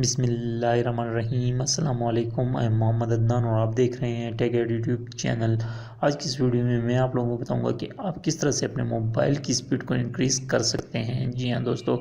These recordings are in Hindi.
बिस्मिल्लाहिर्रहमानिर्रहीम अस्सलाम वालेकुम। मैं मोहम्मद अदनान और आप देख रहे हैं टेक एड यूट्यूब चैनल। आज की इस वीडियो में मैं आप लोगों को बताऊंगा कि आप किस तरह से अपने मोबाइल की स्पीड को इंक्रीज़ कर सकते हैं। जी हाँ दोस्तों,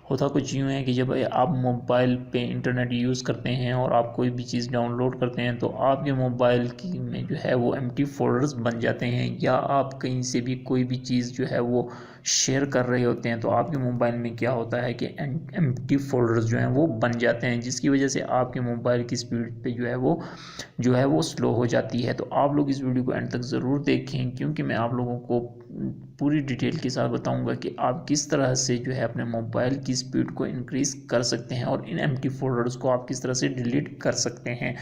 होता कुछ यूँ है कि जब आप मोबाइल पे इंटरनेट यूज़ करते हैं और आप कोई भी चीज़ डाउनलोड करते हैं तो आपके मोबाइल की में जो है वो एम्प्टी फोल्डर्स बन जाते हैं, या आप कहीं से भी कोई भी चीज़ जो है वो शेयर कर रहे होते हैं तो आपके मोबाइल में क्या होता है कि एम्प्टी फोल्डर्स जो हैं वो बन जाते हैं, जिसकी वजह से आपके मोबाइल की स्पीड पे जो है वो स्लो हो जाती है। तो आप लोग इस वीडियो को एंड तक ज़रूर देखें, क्योंकि मैं आप लोगों को पूरी डिटेल के साथ बताऊंगा कि आप किस तरह से जो है अपने मोबाइल की स्पीड को इंक्रीज़ कर सकते हैं और इन एम्प्टी फोल्डर्स को आप किस तरह से डिलीट कर सकते हैं।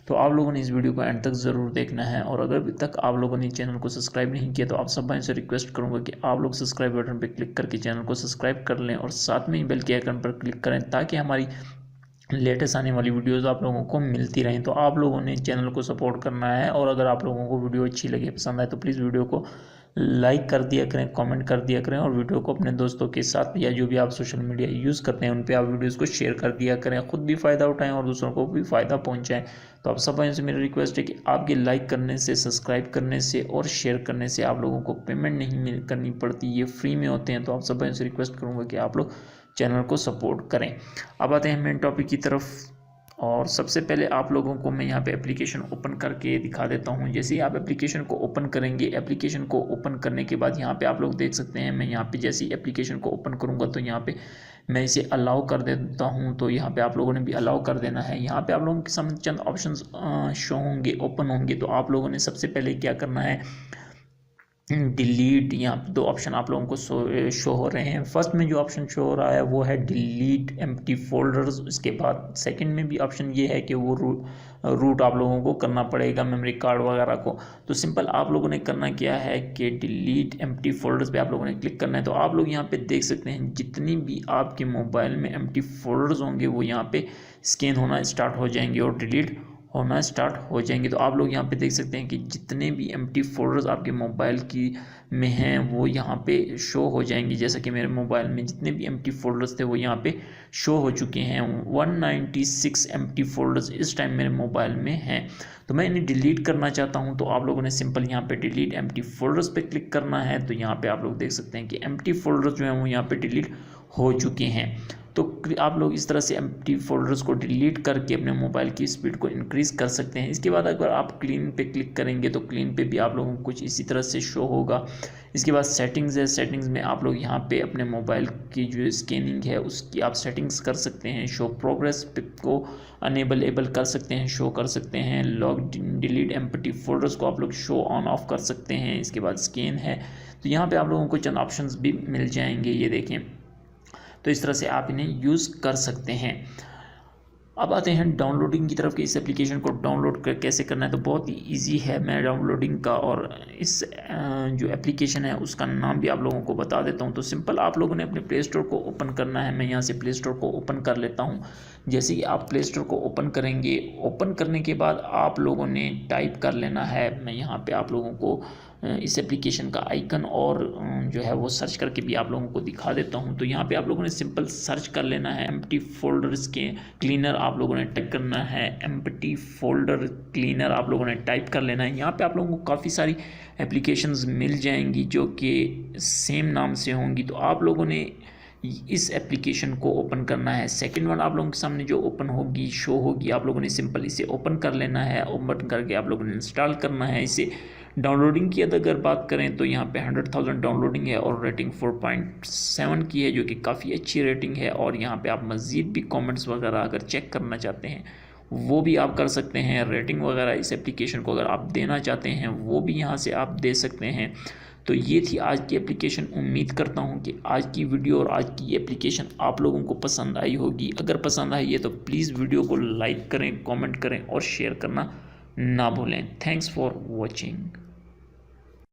तो आप लोगों ने इस वीडियो को एंड तक ज़रूर देखना है, और अगर अभी तक आप लोगों ने चैनल को सब्सक्राइब नहीं किया तो आप सब भाइयों से रिक्वेस्ट करूंगा कि आप लोग सब्सक्राइब बटन पर क्लिक करके चैनल को सब्सक्राइब कर लें और साथ में ही बेल के आइकन पर क्लिक करें, ताकि हमारी लेटेस्ट आने वाली वीडियोस आप लोगों को मिलती रहें। तो आप लोगों ने चैनल को सपोर्ट करना है, और अगर आप लोगों को वीडियो अच्छी लगे, पसंद आए, तो प्लीज़ वीडियो को लाइक कर दिया करें, कमेंट कर दिया करें, और वीडियो को अपने दोस्तों के साथ या जो भी आप सोशल मीडिया यूज़ करते हैं उन पे आप वीडियोस को शेयर कर दिया करें। खुद भी फ़ायदा उठाएं और दूसरों को भी फ़ायदा पहुंचाएं। तो आप सब भाइयों से मेरी रिक्वेस्ट है कि आपके लाइक करने से, सब्सक्राइब करने से और शेयर करने से आप लोगों को पेमेंट नहीं करनी पड़ती, ये फ्री में होते हैं। तो आप सब भाइयों से रिक्वेस्ट करूँगा कि आप लोग चैनल को सपोर्ट करें। अब आते हैं मेन टॉपिक की तरफ, और सबसे पहले आप लोगों को मैं यहाँ पे एप्लीकेशन ओपन करके दिखा देता हूँ। जैसे ही आप एप्लीकेशन को ओपन करेंगे, एप्लीकेशन को ओपन करने के बाद यहाँ पे आप लोग देख सकते हैं, मैं यहाँ पे जैसे ही एप्लीकेशन को ओपन करूँगा तो यहाँ पे मैं इसे अलाउ कर देता हूँ। तो यहाँ पे आप लोगों ने भी अलाउ कर देना है। यहाँ पे आप लोगों के सामने चंद ऑप्शन शो होंगे, ओपन होंगे। तो आप लोगों ने सबसे पहले क्या करना है, डिलीट, यहाँ पे दो ऑप्शन आप लोगों को शो हो रहे हैं। फर्स्ट में जो ऑप्शन शो हो रहा है वो है डिलीट एम्प्टी फोल्डर्स। उसके बाद सेकंड में भी ऑप्शन ये है कि वो रूट आप लोगों को करना पड़ेगा मेमोरी कार्ड वगैरह को। तो सिंपल आप लोगों ने करना क्या है कि डिलीट एम्प्टी फोल्डर्स पे आप लोगों ने क्लिक करना है। तो आप लोग यहाँ पे देख सकते हैं जितनी भी आपके मोबाइल में एम्प्टी फोल्डर्स होंगे वो यहाँ पे स्कैन होना स्टार्ट हो जाएंगे और डिलीट होना स्टार्ट हो जाएंगे। तो आप लोग यहाँ पे देख सकते हैं कि जितने भी एम्प्टी फोल्डर्स आपके मोबाइल की में हैं वो यहाँ पे शो हो जाएंगे। जैसा कि मेरे मोबाइल में जितने भी एम्प्टी फोल्डर्स थे वो यहाँ पे शो हो चुके हैं। 196 एम्प्टी फोल्डर्स इस टाइम मेरे मोबाइल में हैं। तो मैं इन्हें डिलीट करना चाहता हूँ। तो आप लोगों ने सिंपल यहाँ पे डिलीट एम्प्टी फोल्डर्स पे क्लिक करना है। तो यहाँ पे आप लोग देख सकते हैं कि एम्प्टी फोल्डर्स जो हैं वो यहाँ पे डिलीट हो चुके हैं। तो आप लोग इस तरह से एम्प्टी फोल्डर्स को डिलीट करके अपने मोबाइल की स्पीड को इंक्रीज़ कर सकते हैं। इसके बाद अगर आप क्लीन पे क्लिक करेंगे तो क्लीन पे भी आप लोगों को कुछ इसी तरह से शो होगा। इसके बाद सेटिंग्स है, सेटिंग्स में आप लोग यहाँ पे अपने मोबाइल की जो स्कैनिंग है उसकी आप सेटिंग्स कर सकते हैं। शो प्रोग्रेस को अनेबल कर सकते हैं, शो कर सकते हैं। लॉग डिलीट एम्प्टी फोल्डर्स को आप लोग शो ऑन ऑफ कर सकते हैं। इसके बाद स्कैन है, तो यहाँ पे आप लोगों को चंद ऑप्शंस भी मिल जाएंगे, ये देखें। तो इस तरह से आप इन्हें यूज़ कर सकते हैं। अब आते हैं डाउनलोडिंग की तरफ कि इस एप्लीकेशन को डाउनलोड कैसे करना है। तो बहुत ही इजी है, मैं डाउनलोडिंग का और इस जो एप्लीकेशन है उसका नाम भी आप लोगों को बता देता हूं। तो सिंपल आप लोगों ने अपने प्ले स्टोर को ओपन करना है। मैं यहां से प्ले स्टोर को ओपन कर लेता हूं। जैसे कि आप प्ले स्टोर को ओपन करेंगे, ओपन करने के बाद आप लोगों ने टाइप कर लेना है। मैं यहाँ पर आप लोगों को इस एप्लीकेशन का आइकन और जो है वो सर्च करके भी आप लोगों को दिखा देता हूं। तो यहाँ पे आप लोगों ने सिंपल सर्च कर लेना है एम्प्टी फोल्डर्स के क्लीनर। आप लोगों ने टाइप करना है एम्प्टी फोल्डर क्लीनर, आप लोगों ने टाइप कर लेना है। यहाँ पे आप लोगों को काफ़ी सारी एप्लीकेशंस मिल जाएंगी जो कि सेम नाम से होंगी। तो आप लोगों ने इस एप्लीकेशन को ओपन करना है। सेकंड वन आप लोगों के सामने जो ओपन होगी, शो होगी, आप लोगों ने सिंपल इसे ओपन कर लेना है। ओपन करके आप लोगों ने इंस्टॉल करना है इसे। डाउनलोडिंग की अगर बात करें तो यहाँ पे 100,000 डाउनलोडिंग है और रेटिंग 4.7 की है, जो कि काफ़ी अच्छी रेटिंग है। और यहाँ पे आप मज़ीद भी कमेंट्स वगैरह अगर चेक करना चाहते हैं वो भी आप कर सकते हैं। रेटिंग वगैरह इस एप्लीकेशन को अगर आप देना चाहते हैं वो भी यहाँ से आप दे सकते हैं। तो ये थी आज की एप्लीकेशन। उम्मीद करता हूँ कि आज की वीडियो और आज की एप्लीकेशन आप लोगों को पसंद आई होगी। अगर पसंद आई है तो प्लीज़ वीडियो को लाइक करें, कमेंट करें और शेयर करना ना भूलें। Thanks for watching.